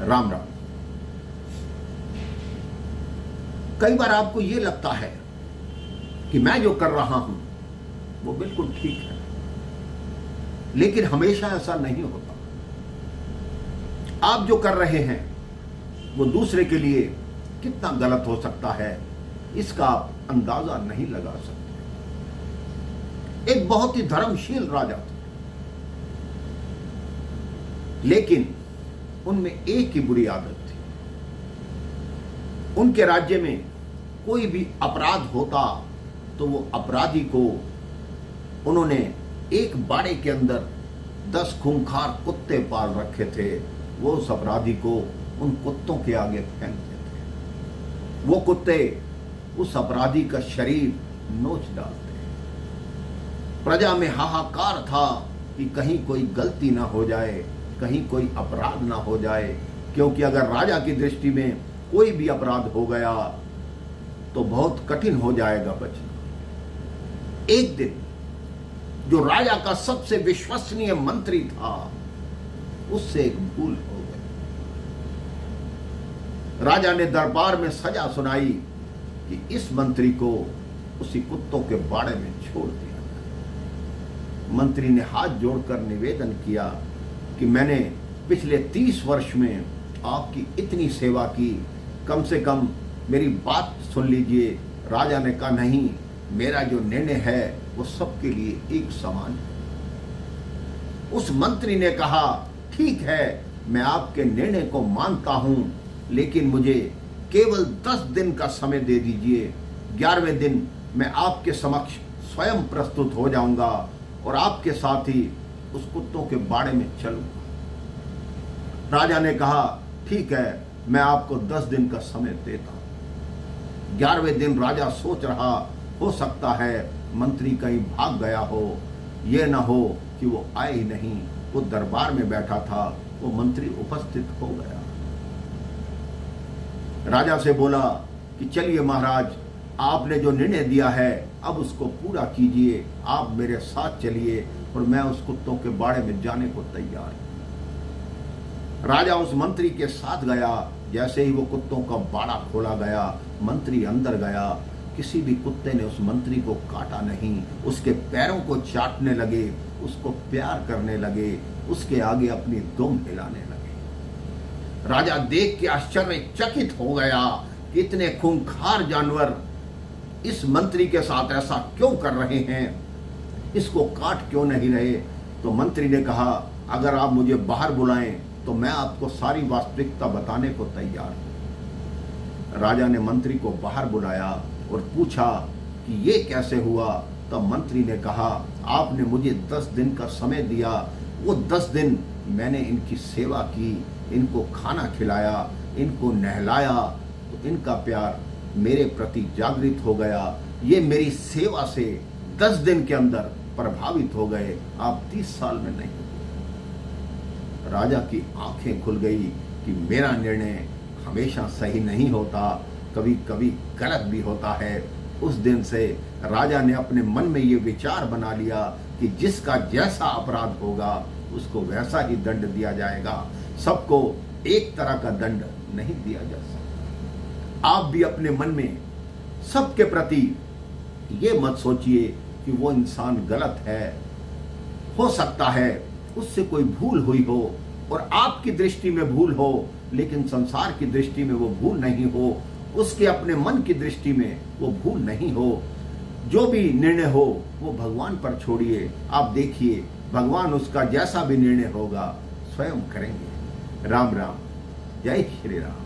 राम राम। कई बार आपको यह लगता है कि मैं जो कर रहा हूं वो बिल्कुल ठीक है, लेकिन हमेशा ऐसा नहीं होता। आप जो कर रहे हैं वो दूसरे के लिए कितना गलत हो सकता है, इसका आप अंदाजा नहीं लगा सकते। एक बहुत ही धर्मशील राजा थे, लेकिन उनमें एक ही बुरी आदत थी। उनके राज्य में कोई भी अपराध होता तो वो अपराधी को उन्होंने एक बाड़े के अंदर 10 खूंखार कुत्ते पाल रखे थे। वो उस अपराधी को उन कुत्तों के आगे फेंकते थे। वो कुत्ते उस अपराधी का शरीर नोच डालते। प्रजा में हाहाकार था कि कहीं कोई गलती ना हो जाए, कहीं कोई अपराध ना हो जाए, क्योंकि अगर राजा की दृष्टि में कोई भी अपराध हो गया तो बहुत कठिन हो जाएगा बचना। एक दिन जो राजा का सबसे विश्वसनीय मंत्री था, उससे एक भूल हो गई। राजा ने दरबार में सजा सुनाई कि इस मंत्री को उसी कुत्तों के बाड़े में छोड़ दिया जाए। मंत्री ने हाथ जोड़कर निवेदन किया कि मैंने पिछले 30 वर्ष में आपकी इतनी सेवा की, कम से कम मेरी बात सुन लीजिए। राजा ने कहा नहीं, मेरा जो निर्णय है वो सबके लिए एक समान है। उस मंत्री ने कहा ठीक है, मैं आपके निर्णय को मानता हूं, लेकिन मुझे केवल 10 दिन का समय दे दीजिए। 11वें दिन मैं आपके समक्ष स्वयं प्रस्तुत हो जाऊंगा और आपके साथ ही उस कुत्तों के बाड़े में चलूंगा। राजा ने कहा ठीक है, मैं आपको 10 दिन का समय देता हूं। 11वें दिन राजा सोच रहा, हो सकता है मंत्री कहीं भाग गया हो, यह ना हो कि वो आए ही नहीं। वो दरबार में बैठा था, वो मंत्री उपस्थित हो गया। राजा से बोला कि चलिए महाराज, आपने जो निर्णय दिया है अब उसको पूरा कीजिए। आप मेरे साथ चलिए और मैं उस कुत्तों के बाड़े में जाने को तैयार हूं। राजा उस मंत्री के साथ गया। जैसे ही वो कुत्तों का बाड़ा खोला गया, मंत्री अंदर गया। किसी भी कुत्ते ने उस मंत्री को काटा नहीं। उसके पैरों को चाटने लगे, उसको प्यार करने लगे, उसके आगे अपनी दुम हिलाने लगे। राजा देख के आश्चर्यचकित हो गया कि इतने खूंखार जानवर इस मंत्री के साथ ऐसा क्यों कर रहे हैं, इसको काट क्यों नहीं रहे। तो मंत्री ने कहा अगर आप मुझे बाहर बुलाएं तो मैं आपको सारी वास्तविकता बताने को तैयार हूं। राजा ने मंत्री को बाहर बुलाया और पूछा कि ये कैसे हुआ। तब मंत्री ने कहा आपने मुझे 10 दिन का समय दिया, वो 10 दिन मैंने इनकी सेवा की, इनको खाना खिलाया, इनको नहलाया, तो इनका प्यार मेरे प्रति जागृत हो गया। ये मेरी सेवा से 10 दिन के अंदर प्रभावित हो गए, आप 30 साल में नहीं। राजा की आंखें खुल गई कि मेरा निर्णय हमेशा सही नहीं होता, कभी कभी गलत भी होता है। उस दिन से राजा ने अपने मन में ये विचार बना लिया कि जिसका जैसा अपराध होगा उसको वैसा ही दंड दिया जाएगा। सबको एक तरह का दंड नहीं दिया जा सकता। आप भी अपने मन में सबके प्रति ये मत सोचिए कि वो इंसान गलत है। हो सकता है उससे कोई भूल हुई हो और आपकी दृष्टि में भूल हो, लेकिन संसार की दृष्टि में वो भूल नहीं हो, उसके अपने मन की दृष्टि में वो भूल नहीं हो। जो भी निर्णय हो वो भगवान पर छोड़िए। आप देखिए भगवान उसका जैसा भी निर्णय होगा स्वयं करेंगे। राम राम, जय श्री राम।